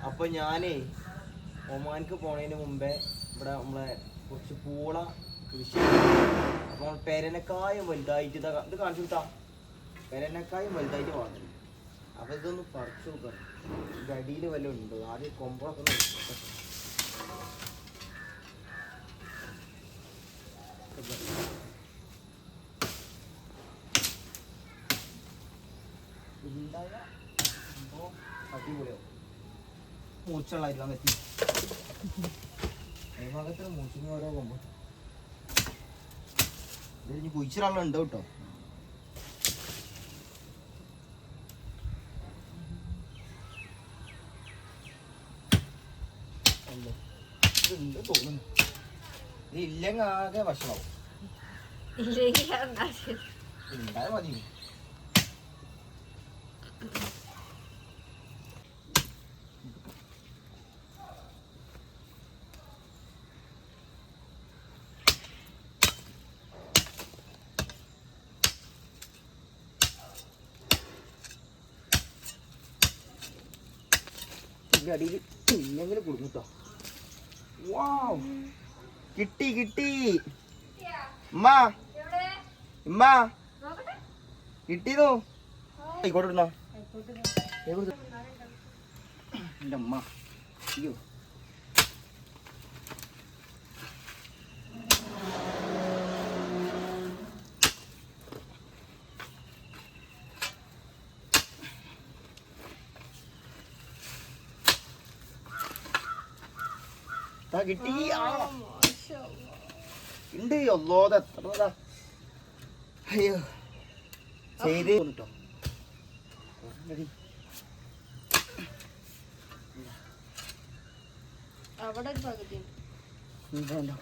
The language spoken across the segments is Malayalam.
അപ്പൊ ഞാനേ ഒമാൻക്ക് പോണതിന് മുമ്പേ ഇവിടെ നമ്മളെ കുറച്ച് പൂള കൃഷി. അപ്പൊ പെരനക്കായും വലുതായിട്ട് ഇത് കാണിച്ചു കൊടുത്താ പെരനക്കായും വലുതായിട്ട് വാങ്ങി. അപ്പൊ ഇതൊന്ന് പറിച്ചു നോക്കാം. ഗടിയിൽ വല്ലതും ഉണ്ടോ? ആദ്യം കൊമ്പളൊക്കെ ഒന്ന് ഉണ്ടായ സംഭവം അടിപൊളിയാവും. മൂച്ചുള്ളായിരിക്കാൻ പറ്റി ഭാഗത്ത് മൂച്ചിന് ഓരോ കൊമ്പ് ഇനി കുഴിച്ചിടാനുണ്ട് കേട്ടോ. ഇതുണ്ട് തോന്നുന്നു. ഇത് ഇല്ലെങ്കിൽ ആകെ ഭക്ഷണമാവും. ഉണ്ടായ മതി. അടിയിൽ ഇല്ലെങ്കിൽ കൊടുക്കും കേട്ടോ. കിട്ടി കിട്ടി ഉമ്മ ഉമ്മ കിട്ടിയതോ ആയിക്കോട്ടെ ഇടുന്നോ എൻ്റെ അമ്മ. അയ്യോ കിട്ടി ഉണ്ട്. ഒന്നോത് എത്ര അയ്യോ ചെയ്ത് കേട്ടോ. അവിടെ ഒരു പകുതി ഉണ്ടോ?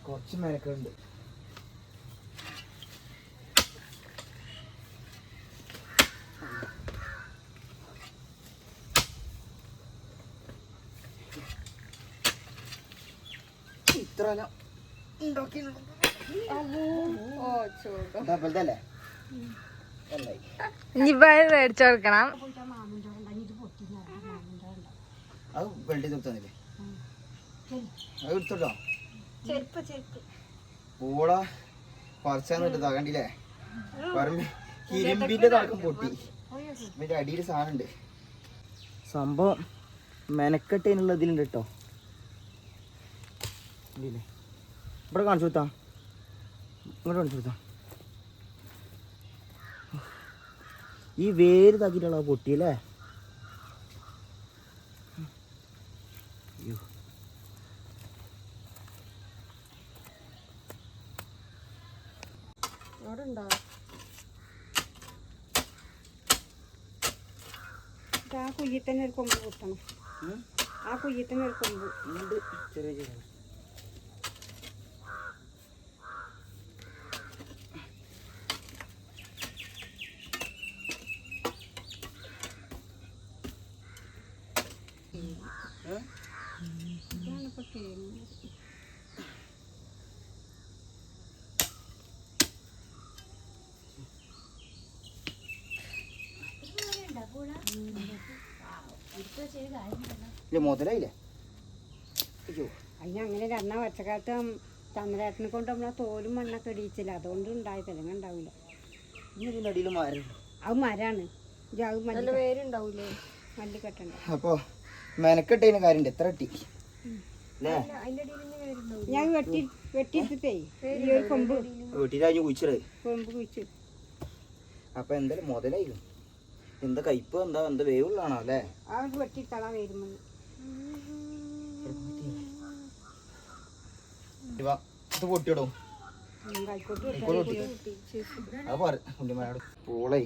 കുറച്ച് മേലക്കുണ്ട്. ഇത്ര മേടിച്ചു കൊടുക്കണം. അത് വെള്ളി നിർത്താന്നില്ലേ? അത് എടുത്തോട്ടോ. പൂള പറിച്ചാന്നിട്ട് കണ്ടില്ലേ? പറമ്പ് ഇരുമ്പിന്റെ തടക്കം പൊട്ടി. ഇതിന്റെ അടിയിൽ സാധനം ഉണ്ട്. സംഭവം മെനക്കെട്ടതിനുള്ള ഇതിലുണ്ട് കേട്ടോ. ഇവിടെ കാണിച്ചു കൊടുത്താ ഇങ്ങോട്ട് കാണിച്ചു കൊടുത്താ. ഈ വേര് താക്കിയിട്ടുള്ള പൊട്ടിയല്ലേ? ആ കുയ്യിൽ തന്നെ ഒരു കൊമ്പ് കുത്തണം. ആ കുയ്യിൽ തന്നെ ഒരു കൊമ്പ് ഉണ്ട്. ചെറിയ ചെറിയ മുതലായില്ലേ? അതിനങ്ങനെ രണ്ടാം വർഷക്കാലത്ത് ചന്ദ്രേട്ടനെ കൊണ്ട് നമ്മളെ തോലും മണ്ണൊക്കെ ഇടിയിച്ചില്ല. അതുകൊണ്ട് ഉണ്ടായിട്ടില്ല, ഉണ്ടാവില്ല. അത് മരാണ്. പേരുണ്ടാവൂലേ? മല്ലിക്കെട്ടുണ്ട്. അപ്പൊ മെനക്കെട്ടതിന് കാര്യം എത്ര കിട്ടി? ഞാൻ വെട്ടിട്ടേ കൊമ്പ് കുഴിച്ചു. അപ്പൊ എന്തായാലും മുതലായില്ല. എന്താ കയ്പ് എന്താ വേവുള്ളാണോ അല്ലേ? അവർക്ക് വെട്ടിത്തളാൻ വരുമ്പോ പൊട്ടിയിടും. പൂളേ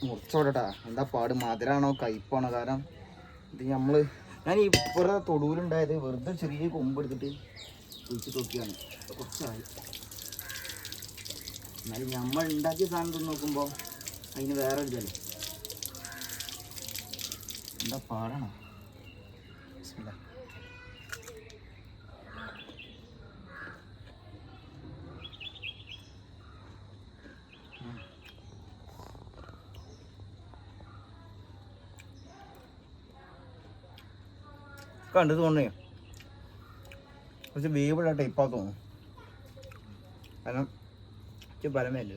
മുറിച്ചോടട്ടാ. എന്താ പാട്? മധുരാണോ കയ്പാണോ? കാരണം ഇത് ഞാൻ ഈ ഇപ്പുറത്തെ തൊടുവിലുണ്ടായത് വെറുതെ ചെറിയ കൊമ്പ് എടുത്തിട്ട് കുഴിച്ച് നോക്കിയാണ്. കുറച്ചായി എന്നാലും നമ്മൾ ഉണ്ടാക്കിയ സാധനം നോക്കുമ്പോൾ അതിന് വേറെ ഒരു ഇതല്ലേ. എന്താ പാടണം. കണ്ടു തോന്നേ കുറച്ച് വേവുള്ള ടൈപ്പാ തോന്നുന്നു. കാരണം ബലമല്ല.